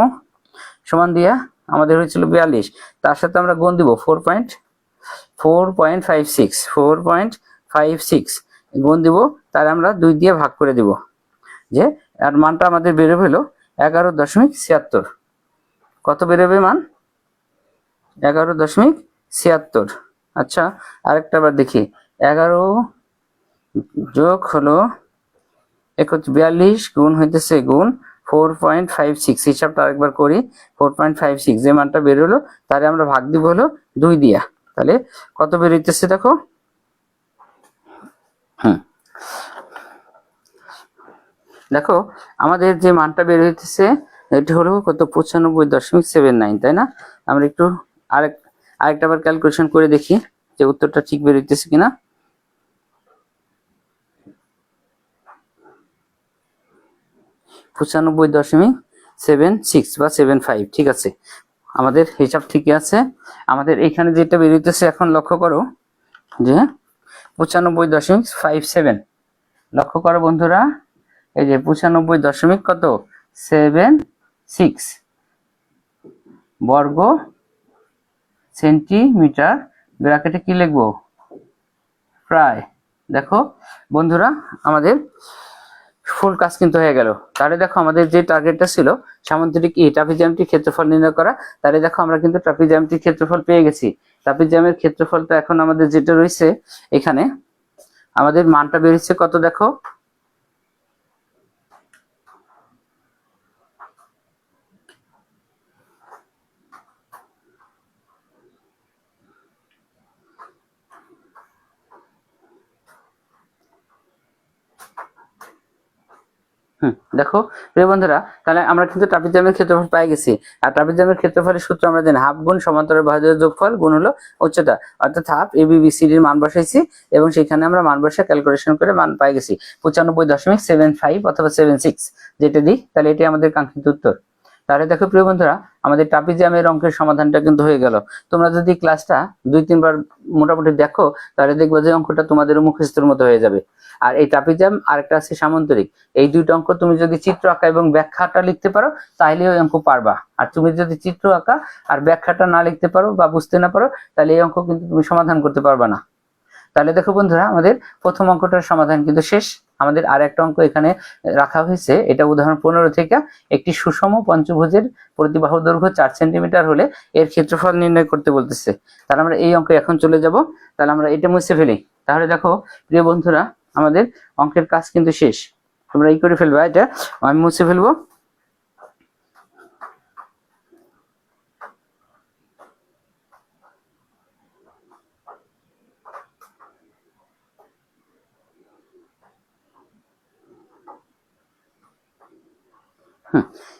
সমান দিয়া আমাদের হয়েছিল 42, তার সাথে আমরা গুণ দিব 4.56 গুণ দিব, তার আমরা 2 দিয়ে ভাগ করে দিব, যে আর মানটা আমাদের বেরোবে হলো 11.76। কত বেরোবে মান, 11.76। আচ্ছা আরেকটা বার দেখি, 11 যোগ হলো 41 গুণ হইতেছে গুণ 4.56, হিসাবটা আরেকবার করি। 4.56 যে মানটা বের হলো তাহলে আমরা ভাগ দিব হলো 2 দিয়া, তাহলে কত বের হইতেছে দেখো। দেখো আমাদের যে মানটা বের হইতেছে এটা হলো কত, 95.79, তাই না? আমরা একটু আরেকটা বার ক্যালকুলেশন করে দেখি যে উত্তরটা ঠিক বের হইতেছে কিনা। 95.76 বা 75, ঠিক আছে, আমাদের হিসাব ঠিকই আছে। আমাদের এখানে যেটা বের হইতেছে এখন লক্ষ্য করো যে 95.57, লক্ষ্য করো বন্ধুরা, এই যে 95 কত 76 বর্গ সেন্টিমিটার, ব্র্যাকেটে কি লিখবো, প্রায়। দেখো বন্ধুরা আমাদের ফুল কাজ কিন্তু হয়ে গেল। তাহলে দেখো আমাদের যে টার্গেটটা ছিল সামান্তরিক ট্রাপিজিয়ামটির ক্ষেত্রফল নির্ণয় করা, তাহলে দেখো আমরা কিন্তু ট্রাপিজিয়ামটির ক্ষেত্রফল পেয়ে গেছি। ট্রাপিজিয়ামের ক্ষেত্রফলটা এখন আমাদের যেটা রয়েছে এখানে আমাদের মানটা বেরিয়েছে কত দেখো, দেখো প্রিয় বন্ধুরা, তাহলে আমরা কিন্তু ট্রাপিজিয়ামের ক্ষেত্রফল পেয়ে গেছি। আর ট্রাপিজিয়ামের ক্ষেত্রফলের সূত্র আমরা জানি, হাফ গুণ সমান্তরাল বাহুদের যোগফল গুণ হলো উচ্চতা, অর্থাৎ হাফ ABBCD মান বসাইছি এবং সেখানে আমরা মান বসে ক্যালকুলেশন করে মান পেয়ে গেছি 95.75 অথবা 76, যেটা দিই তাহলে এটাই আমাদের কাঙ্ক্ষিত উত্তর। তাহলে দেখো প্রিয় বন্ধুরা আমাদের ট্রাপিজিয়ামের অঙ্কের সমাধানটা কিন্তু হয়ে গেল। তোমরা যদি ক্লাসটা 2-3 বার মোটামুটি দেখো তাহলে দেখবো যে অঙ্কটা তোমাদের মুখস্থের মতো হয়ে যাবে। আর এই ট্রাপিজিয়াম আরেকটা আছে সামান্তরিক, এই দুইটা অঙ্ক তুমি যদি চিত্র আঁকা এবং ব্যাখ্যাটা লিখতে পারো তাহলে ওই অঙ্ক পারবা। আর তুমি যদি চিত্র আঁকা আর ব্যাখ্যাটা না লিখতে পারো বা বুঝতে না পারো তাহলে এই অঙ্ক কিন্তু তুমি সমাধান করতে পারবা না। তাহলে দেখো বন্ধুরা আমাদের প্রথম অঙ্কটার সমাধান কিন্তু শেষ। আমাদের আর একটা অঙ্ক এখানে রাখা হয়েছে, এটা উদাহরণ 15 থেকে, একটি সুষম পঞ্চভুজের প্রতিবাহু দৈর্ঘ্য 4 সেন্টিমিটার হলে এর ক্ষেত্রফল নির্ণয় করতে বলতেছে। তাহলে আমরা এই অঙ্কে এখন চলে যাব। তাহলে আমরা এটা মুছে ফেলি। তাহলে দেখো প্রিয় বন্ধুরা আমাদের অঙ্কের কাজ কিন্তু শেষ। তোমরা এই করে ফেলবা, এটা আমি মুছে ফেলবো।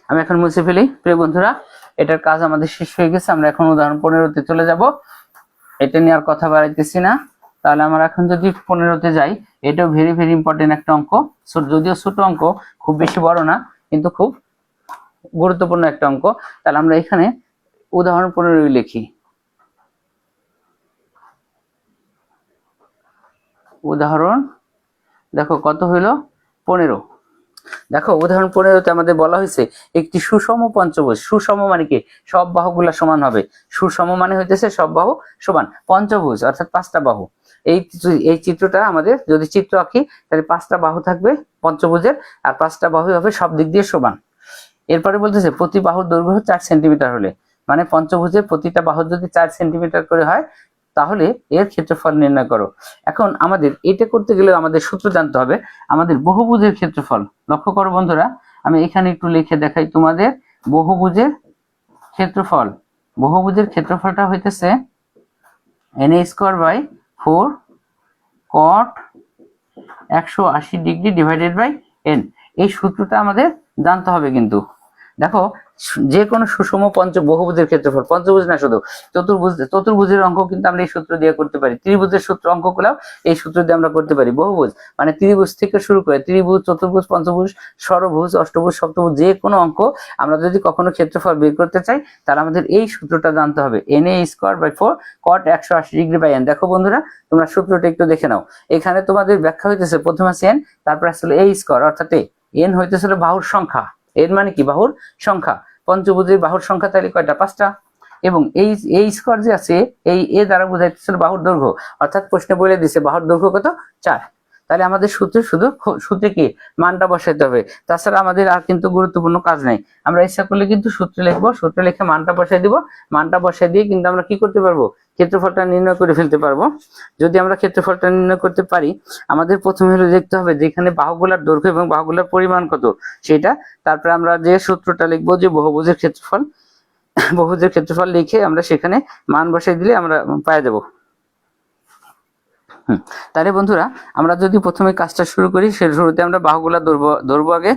আমি এখন মুছে ফেলি। প্রিয় বন্ধুরা এটার কাজ আমাদের শেষ হয়ে গেছে। আমরা এখন উদাহরণ 15-তে চলে যাব। এটা নিয়ে আর কথা বাড়াইতেছি না। তাহলে আমরা এখন যদি 15-তে যাই, এটাও ভেরি ভেরি ইম্পর্টেন্ট একটা অঙ্ক, যদিও ছোট অঙ্ক, খুব বেশি বড় না, কিন্তু খুব গুরুত্বপূর্ণ একটা অঙ্ক। তাহলে আমরা এখানে উদাহরণ 15 লিখি। উদাহরণ দেখো কত হইল, 15। দেখো উদাহরণ 15-তে আমাদের বলা হয়েছে একটি সুষম পঞ্চভুজ, সুষম মানে কি সব বাহুগুলা সমান হবে, সুষম মানে হইতেছে সব বাহু সমান, পঞ্চভুজ অর্থাৎ 5টা বাহু। এই চিত্রটা আমাদের যদি চিত্র আঁকি তাহলে 5টা বাহু থাকবে পঞ্চভুজের, আর 5টা বাহু হবে সব দিক দিয়ে সমান। এরপরে বলতেছে প্রতি বাহুর দৈর্ঘ্য 4 সেন্টিমিটার হলে, মানে পঞ্চভুজের প্রতিটা বাহু যদি 4 সেন্টিমিটার করে হয় তাহলে এর ক্ষেত্রফল নির্ণয় করো। এখন আমাদের এটা করতে গেলে আমাদের সূত্র জানতে হবে, আমাদের বহুভুজের ক্ষেত্রফল। লক্ষ্য করো বন্ধুরা, আমি এখানে একটু লিখে দেখাই তোমাদের বহুভুজের ক্ষেত্রফল। বহুভুজের ক্ষেত্রফলটা হইতেছে na²/4 cot 180 degree divided by n। এই সূত্রটা আমাদের জানতে হবে। কিন্তু দেখো যে কোনো সুষম বহুভুজের ক্ষেত্রফল, পঞ্চভুজ না শুধু চতুর্ভুজের অঙ্ক কিন্তু আমরা এই সূত্র দিয়ে করতে পারি। ত্রিভুজের সূত্র অঙ্কগুলো এই সূত্র দিয়ে আমরা করতে পারি। বহুভুজ মানে ত্রিভুজ থেকে শুরু করে ত্রিভুজ, চতুর্ভুজ, পঞ্চভুজ, ষড়ভুজ, অষ্টভুজ, সপ্তভুজ, যে কোনো অঙ্ক আমরা যদি কখনো ক্ষেত্রফল বের করতে চাই তাহলে আমাদের এই সূত্রটা জানতে হবে, na²/4 cot 180 degree by n। দেখো বন্ধুরা তোমরা সূত্রটা একটু দেখে নাও। এখানে তোমাদের ব্যাখ্যা হইতেছে প্রথমে আছে n, তারপর আসলে a² অর্থাৎ n হইতেছিল বাহুর সংখ্যা। এর মানে কি বাহুর সংখ্যা। পঞ্চভুজের বাহুর সংখ্যা তাহলে কয়টা, 5টা। এবং এই স্কোয়ার যে আছে এই এ দ্বারা বোঝাইতেছিল বাহুর দৈর্ঘ্য, অর্থাৎ প্রশ্নে বলে দিছে বাহুর দৈর্ঘ্য কত, 4। তাহলে আমাদের সূত্রে শুধু সূত্রে কি মানটা বসাইতে হবে, তাছাড়া আমাদের আর কিন্তু গুরুত্বপূর্ণ কাজ নাই। আমরা ইচ্ছা করলে কিন্তু সূত্রে লিখবো, সূত্রে লিখে মানটা বসাই দিব, মানটা বসাই দিয়ে কিন্তু আমরা কি করতে পারবো, ক্ষেত্রফলটা নির্ণয় করে ফেলতে পারবো। যদি আমরা ক্ষেত্রফলটা নির্ণয় করতে পারি, আমাদের প্রথমে হলো দেখতে হবে যেখানে বাহুগুলোর দৈর্ঘ্য এবং বাহুগুলোর পরিমাণ কত সেটা। তারপরে আমরা যে সূত্রটা লিখবো যে বহুভুজের ক্ষেত্রফল, বহুভুজের ক্ষেত্রফল লিখে আমরা সেখানে মান বসাই দিলে আমরা পেয়ে যাব। তাহলে বন্ধুরা আমরা যদি প্রথমে কাজটা শুরু করি, সে শুরুতে আমরা বাহুগুলা ধরবো আগে।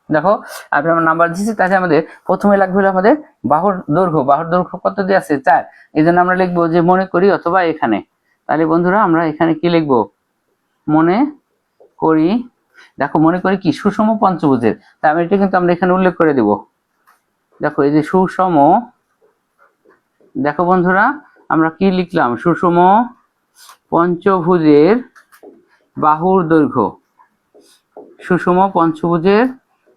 দেখো আমি আমার নাম্বার দিচ্ছি, তাহলে আমাদের প্রথমে লাগবে হলো আমাদের বাহুর দৈর্ঘ্য। বাহুর দৈর্ঘ্য কত দিয়ে আছে 4, এই জন্য আমরা লিখবো যে মনে করি অথবা এখানে। তাহলে বন্ধুরা আমরা এখানে কি লিখবো, মনে করি। দেখো মনে করি কি সুষম পঞ্চভুজের, তাই আমি এটা কিন্তু আমরা এখানে উল্লেখ করে দিব। দেখো এই যে সুষম, দেখো বন্ধুরা আমরা কি লিখলাম, সুষম পঞ্চভুজের বাহুর দৈর্ঘ্য, সুষম পঞ্চভুজের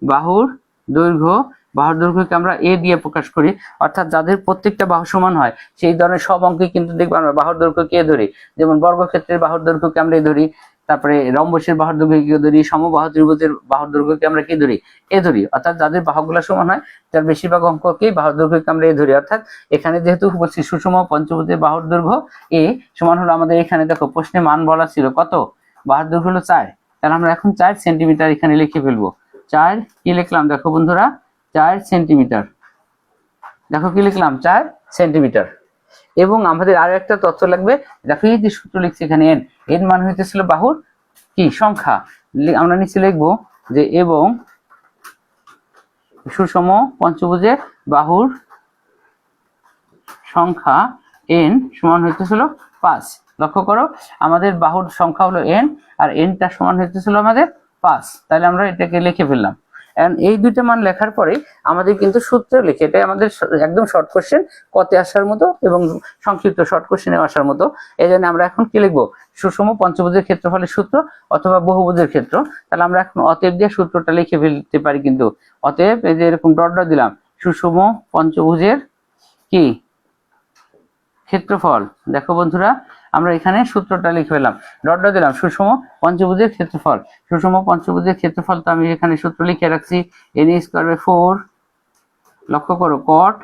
বাহুর দৈর্ঘ্য। বাহুর দৈর্ঘ্যকে আমরা এ দিয়ে প্রকাশ করি, অর্থাৎ যাদের প্রত্যেকটা বাহু সমান হয় সেই ধরনের সব অঙ্কে কিন্তু দেখবো আমরা বাহুর দৈর্ঘ্যকে এ ধরি। যেমন বর্গক্ষেত্রের বাহুর দৈর্ঘ্যকে আমরা এ ধরি, তারপরে রম্বসের বাহুর দৈর্ঘ্যকে ধরি, সমবাহু ত্রিভুজের বাহুর দৈর্ঘ্যকে আমরা কি ধরি, এ ধরি। অর্থাৎ যাদের বাহুগুলো সমান হয় তার বেশিরভাগ অঙ্ককেই বাহুর দৈর্ঘ্যকে আমরা এ ধরি। অর্থাৎ এখানে যেহেতু বলছি সুষম পঞ্চভুজের বাহুর দৈর্ঘ্য এ সমান হলো, আমাদের এখানে দেখো প্রশ্নে মান বলা ছিল কত, বাহুর দৈর্ঘ্য হলো 4, তাহলে আমরা এখন 4 সেন্টিমিটার এখানে লিখে ফেলবো। 4 কি লিখলাম, দেখো বন্ধুরা 4 সেন্টিমিটার। দেখো কি লিখলাম 4 সেন্টিমিটার। এবং আমাদের আরো একটা তথ্য লাগবে, দেখো এই যে সূত্র লিখছি এখানে এন, এন মান হইতেছিল বাহুর কি সংখ্যা, আমরা নিচে লিখবো যে এবং সুষম পঞ্চভুজের বাহুর সংখ্যা এন সমান হইতেছিল 5। লক্ষ্য করো আমাদের বাহুর সংখ্যা হলো এন, আর এনটা সমান হইতেছিল আমাদের 5। তাহলে আমরা এটাকে লিখে ফেললাম। এন্ড এই দুইটা মান লেখার পরে আমাদের কিন্তু সূত্র লিখে, এটাই আমাদের একদম শর্ট কোশ্চেন কতে আসার মতো এবং সংক্ষিপ্ত শর্ট কোশ্চেনে আসার মতো। এই জন্য আমরা এখন কি লিখবো, সুষম পঞ্চভুজের ক্ষেত্রফলের সূত্র অথবা বহুভুজের ক্ষেত্র। তাহলে আমরা এখন অতএব দিয়ে সূত্রটা লিখে ফেলতে পারি। কিন্তু অতএব এই যে এরকম ডট ডট দিলাম, সুষম পঞ্চভুজের কি ক্ষেত্রফল। দেখো বন্ধুরা আমরা এখানে সূত্রটা লিখে ফেললাম, ডট ডট দিলাম, সুষম পঞ্চভুজের ক্ষেত্রফল। সুষম পঞ্চভুজের ক্ষেত্রফল তো আমি এখানে সূত্র লিখে রাখছি, এন স্কয়ার বাই 4। লক্ষ্য করো কট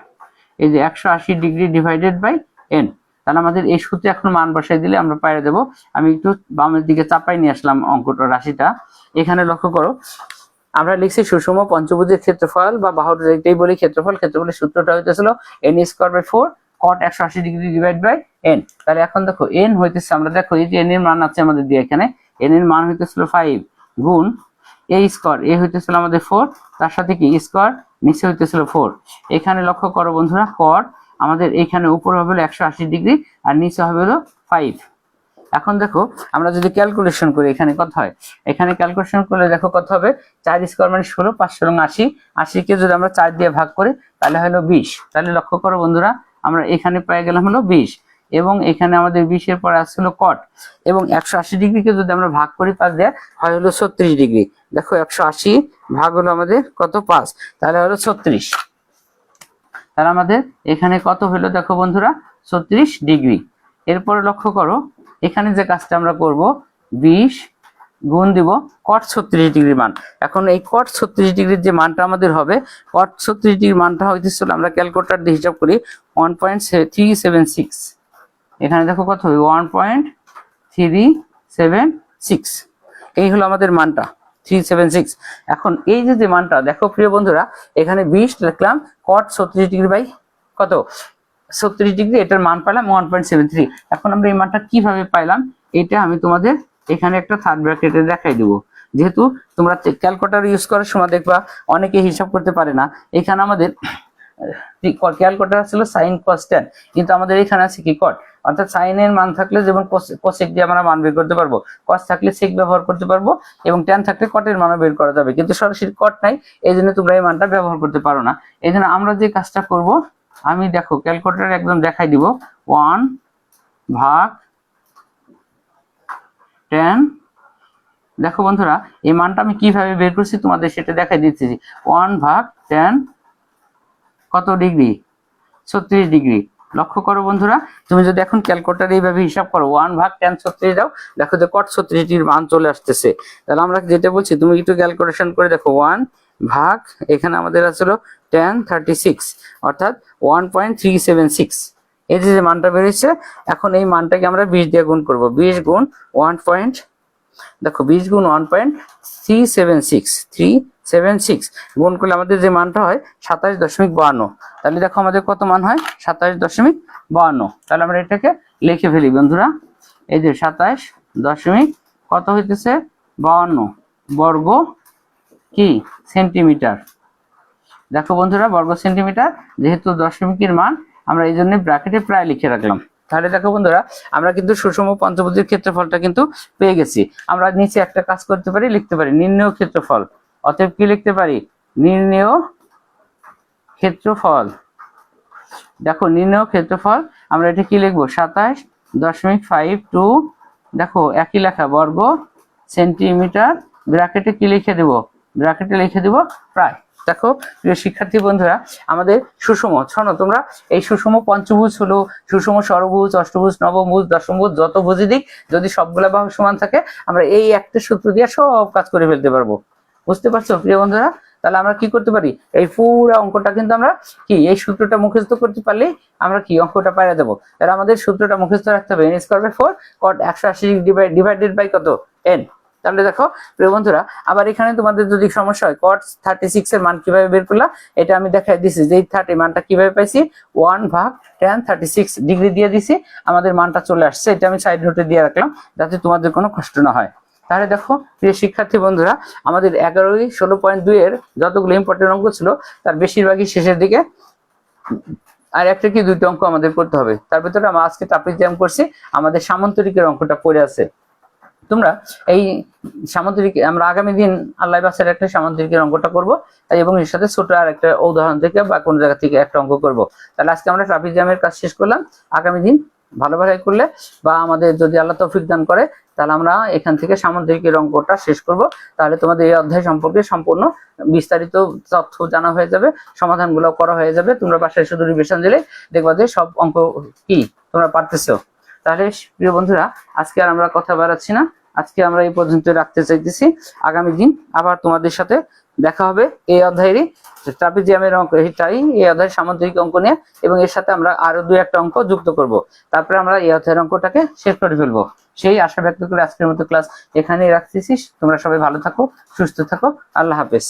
এই যে 180 ডিগ্রি ডিভাইডেড বাই এন। তাহলে আমাদের এই সূত্রে এখন মান বসাই দিলে আমরা পাইয়ে দেবো। আমি একটু বামের দিকে চাপাই নিয়ে আসলাম অঙ্কটা, রাশিটা। এখানে লক্ষ্য করো আমরা লিখছি সুষম পঞ্চভুজের ক্ষেত্রফল বা বাহুর যেটাই বলি ক্ষেত্রফল, ক্ষেত্রফলের সূত্রটা হইতেছিল n square by 4 cot 180 degree divide by n. তাহলে এখন দেখো এন হইতেছে, আমরা দেখো এই যে এন এর মান আছে আমাদের দিয়ে, এখানে এন এর মান হইতেছিল 5 গুণ এ স্কয়ার, এ হইতেছিল আমাদের 4, তার সাথে কি স্কয়ার নিচে হইতেছিল 4। এখানে লক্ষ্য করো বন্ধুরা cot আমাদের এখানে উপরে হবে 180 ডিগ্রি আর নিচে হবে হলো 5। এখন দেখো আমরা যদি ক্যালকুলেশন করি এখানে কত হয়, এখানে ক্যালকুলেশন করলে দেখো কত হবে, 4 স্কয়ার মানে 16, 5 এবং 80, 80 কে যদি আমরা 4 দিয়ে ভাগ করি তাহলে হলো 20। তাহলে লক্ষ্য করো বন্ধুরা আমরা এখানে পেয়ে গেলাম হলো 20, এবং এখানে আমাদের 20 এর পরে আসছিল কট, এবং 180 ডিগ্রিকে যদি আমরা ভাগ করি 5 দিয়ে হয় হলো 36 ডিগ্রি। দেখো 180 ভাগ হলো আমাদের কত 5, তাহলে হলো 36। তাহলে আমাদের এখানে কত হলো দেখো বন্ধুরা 36 ডিগ্রি। এরপরে লক্ষ্য করো এখানে যে কাজটা আমরা করব 20 গুণ দিব cot 36 ডিগ্রি মান। এখন এই cot 36 ডিগ্রির যে মানটা আমাদের হবে, cot 36 ডিগ্রির মানটা হইতেছিল, আমরা ক্যালকুলেটর দিয়ে হিসাব করি 1.376। এখানে দেখো কত হবে 1.376, এই হলো আমাদের মানটা 376। এখন এই যে মানটা দেখো প্রিয় বন্ধুরা, এখানে 20 লিখলাম, cot 36 ডিগ্রি বাই কত 36 ডিগ্রি, এটার মান পেলাম 1.73। এখন আমরা এই মানটা কিভাবে পাইলাম এটা আমি তোমাদের এখানে একটা থার্ড ব্র্যাকেটে দেখাই দেবো। যেহেতু তোমরা ক্যালকুলেটর ইউজ করার সময় দেখবা অনেকে হিসাব করতে পারে না। এখানে আমাদের ক্যালকুলেটর ছিল sin cos tan, কিন্তু আমাদের এখানে আছে কি cot, অর্থাৎ sin এর মান থাকলে যেমন cosec দিয়ে আমরা মান বের করতে পারবো, cos থাকলে sec ব্যবহার করতে পারবো, এবং tan থাকলে cot এর মানও বের করা যাবে। কিন্তু সরাসরি cot নাই, এই জন্য তোমরা এই মানটা ব্যবহার করতে পারো না। এই জন্য আমরা যে কাজটা করব, আমি দেখো ক্যালকুলেটর একদম দেখাই দিব, 1 ভাগ tan। দেখো বন্ধুরা এই মানটা আমি কিভাবে বের করছি তোমাদের সেটা দেখাই দিচ্ছি। 1 ভাগ tan কত ডিগ্রি 36 ডিগ্রি, লক্ষ্য করো বন্ধুরা, তুমি যদি এখন ক্যালকুলেটর এইভাবে হিসাব করো 1/tan36 দাও, দেখো যে cot36 এর মান চলে আসতেছে। তাহলে আমরা যেটা বলছি তুমি একটু ক্যালকুলেশন করে দেখো, 1 ভাগ এখানে আমাদের আসলে tan36 অর্থাৎ 1.376, এই যে মানটা বেরিয়েছে। এখন এই মানটাকে আমরা 20 দিয়ে গুণ করব, 20 গুণ 1. দেখো 20 গুণ 1.376 গুণ করলে আমাদের যে মানটা হয় 27.52। তাহলে দেখো আমাদের কত মান হয়, 27.52। তাহলে আমরা এটাকে লিখে ফেলি বন্ধুরা, এই যে 27 দশমিক কত হইতেছে 52 বর্গ কি সেন্টিমিটার। দেখো বন্ধুরা বর্গ সেন্টিমিটার, যেহেতু দশমিকের মান আমরা এই জন্য ব্র্যাকেটে প্রায় লিখে রাখলাম। তাহলে দেখো বন্ধুরা আমরা কিন্তু সুষম পঞ্চভুজের ক্ষেত্রফলটা কিন্তু পেয়ে গেছি। আমরা নিচে একটা কাজ করতে পারি, লিখতে পারি নির্ণেয় ক্ষেত্রফল। অতএব কি লিখতে পারি, নির্ণেয় ক্ষেত্রফল। দেখো নির্ণেয় ক্ষেত্রফল আমরা এটা কি লিখবো, 27.52 দেখো একই লেখা বর্গ সেন্টিমিটার, ব্র্যাকেটে কি লিখে দেব, ব্র্যাকেটে লিখে দেব প্রায়। দেখো প্রিয় শিক্ষার্থী বন্ধুরা, আমাদের সুষম, শোনো তোমরা, এই সুষম পঞ্চভুজ হলো সুষম ষড়ভুজ, অষ্টভুজ, নবভুজ, দশমভুজ, যত ভুজই দিক যদি সবগুলা বাহু সমান থাকে আমরা এই একটা সূত্র দিয়ে সব কাজ করে ফেলতে পারবো। বুঝতে পারছো প্রিয় বন্ধুরা? তাহলে আমরা কি করতে পারি, এই পুরো অঙ্কটা কিন্তু আমরা কি এই সূত্রটা মুখস্থ করতে পারলে আমরা কি অঙ্কটা পাইয়া দেবো। তাহলে আমাদের সূত্রটা মুখস্থ রাখতে হবে, n²/4 cot 180 ডিভাইডেড বাই কত n। তাহলে দেখো প্রিয় বন্ধুরা, আবার এখানে তোমাদের যদি সমস্যা হয় cot 36 এর মান কিভাবে বের করলা, এটা আমি দেখাই দিছি যে এই 30 মানটা কিভাবে পাইছি, 1/tan36 ডিগ্রি দিয়ে দিছি, আমাদের মানটা চলে আসছে। এটা আমি সাইড নোটে দিয়ে রাখলাম যাতে তোমাদের কোনো কষ্ট না হয়। তাহলে দেখো প্রিয় শিক্ষার্থী বন্ধুরা, আমাদের 11-16.2 এর যতগুলো ইম্পর্টেন্ট অঙ্ক ছিল তার বেশিরভাগই শেষের দিকে, আর একটা কি দুইটা অঙ্ক আমাদের করতে হবে। তার ভিতরে আমরা আজকে ট্রাপিজিয়াম করছি, আমাদের সামান্তরিকের অঙ্কটা পড়ে আছে। তোমরা এই সামান্তরিক আমরা আগামী দিন আল্লাহ বাসের একটা সামান্তরিকের অঙ্কটা করব, এবং এর সাথে ছোট আর একটা উদাহরণ থেকে বা কোন জায়গা থেকে একটা অঙ্ক করব। তাহলে আজকে আমরা ট্রাপিজিয়ামের কাজ শেষ করলাম। আগামী দিন ভালোভাবে করলে বা আমাদের যদি আল্লাহ তৌফিক দান করে তাহলে আমরা এখান থেকে সামান্তরিকের অঙ্কটা শেষ করব। তাহলে তোমাদের এই অধ্যায় সম্পর্কে সম্পূর্ণ বিস্তারিত তথ্য জানা হয়ে যাবে, সমাধানগুলো করা হয়ে যাবে। তোমরা বাসায় শুধু রিভিশন দিলে দেখবা যে সব অঙ্ক কি তোমরা পারতেছো। তাহলে প্রিয় বন্ধুরা, আজকে আর আমরা কথা বাড়াচ্ছি না, আজকে আমরা এই পর্যন্ত রাখতে চাইতেছি। আগামী দিন আবার তোমাদের সাথে দেখা হবে এই অধ্যায়েরই ট্রাপিজিয়ামের অঙ্ক, এটাই এই অধ্যায়ের সামান্তরিক অঙ্ক নিয়ে, এবং এর সাথে আমরা আরো 2-1টা অঙ্ক যুক্ত করব। তারপরে আমরা এই অধ্যায়ের অঙ্কটাকে শেষ করে ফেলবো। সেই আশা ব্যক্ত করে আজকের মতো ক্লাস এখানেই রাখতেছি। তোমরা সবাই ভালো থাকো, সুস্থ থাকো, আল্লাহ হাফেজ।